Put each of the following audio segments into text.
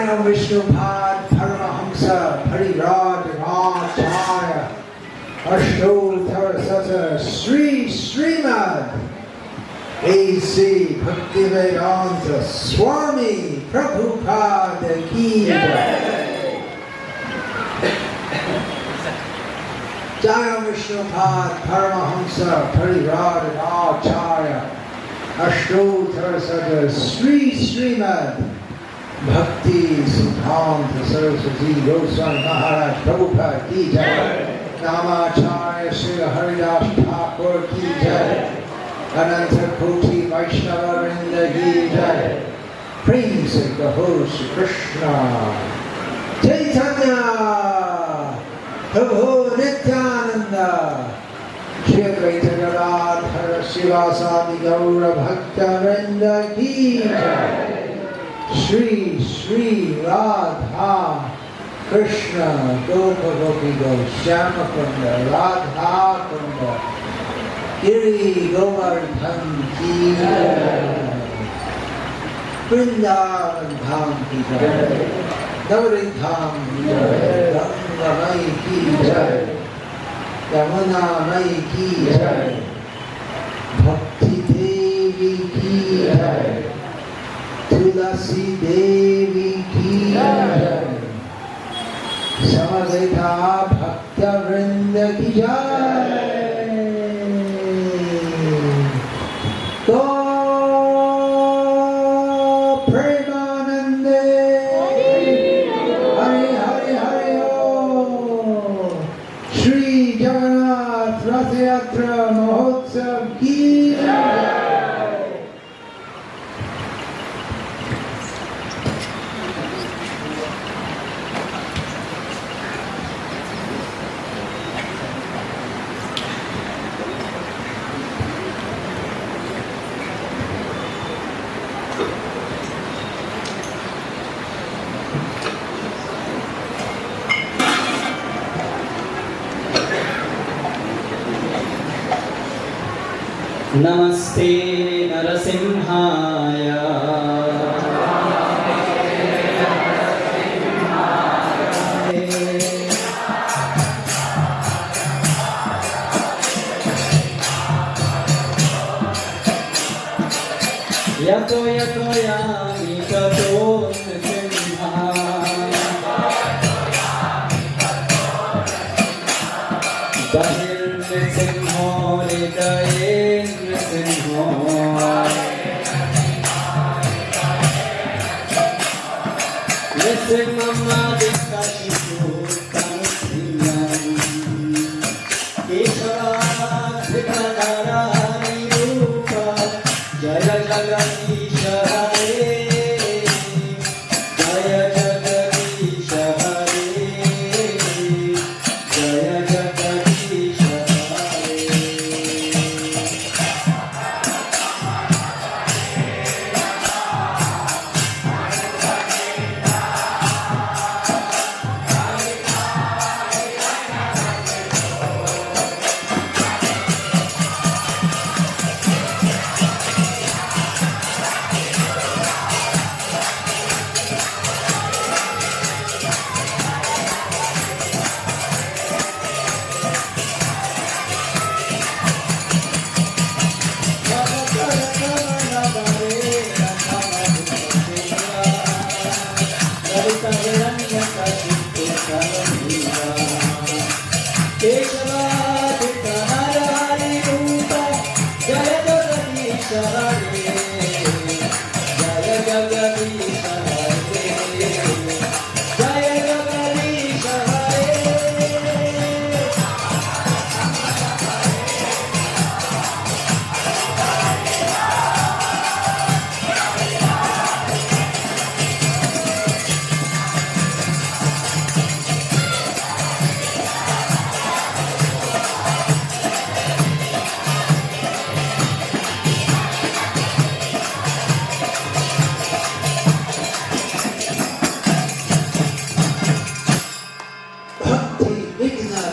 Jayam Vishnupad Paramahamsa Parirajacharya Ashtottara Sata Sri Srimad A.C. Bhaktivedanta Swami Prabhupada Ki Jai. Jayam Vishnupad Paramahamsa Parirajacharya Ashtottara Sata Sri Srimad Bhakti Siddhanta Saraswati Goswami Maharaj Prabhupada Ki Jai. Namacharya Sri Haridas Thakur Ki Jai. Ananta Koti Vaishnava Vrinda Ki Jai. Prem Se Kaho Shri Krishna Chaitanya Prabhu Nityananda Shri Advaita Gadadhara Sivasadi Gaura Bhakta Vrinda Ki Jai. Shri Shri Radha Krishna Gopa Gopi Goshyama Kunda Radha Kunda Giri Govardhan Ki Jai. Vrindavan Dham Ki Jai. Navadvip Dham Ki Jai. Ganga Mai Ki Jai. Yamuna Mai Ki Jai. Bhakti Devi Ki Jai. Tulasi Devi Ki Jai. Samaveta Bhakta Vrinda Ki Jai. Go Premanande Hari Hari Hari Om. Shri Jagannath Rath Yatra Mahotsav Ki Jai. Namaste Narasimhaya. Yato yato yami tato Dahil Nrsimho Hridaye Nrsimho Nrsimham Adhikashitu Tanusiyam Kesharadhikadara Nirupa Jaya Jagadisha Hare Jaya Jagadisha Hare Jaya Jagadisha Hare.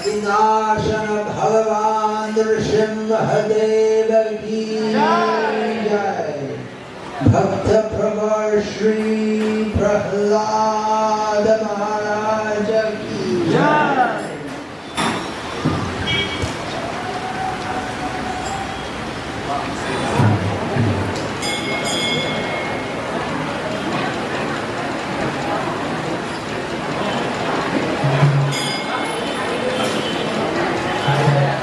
Vinashana Bhagavan Nrsimhadev Ki Jai. Bhakta Pravar Shri Prahlad Hare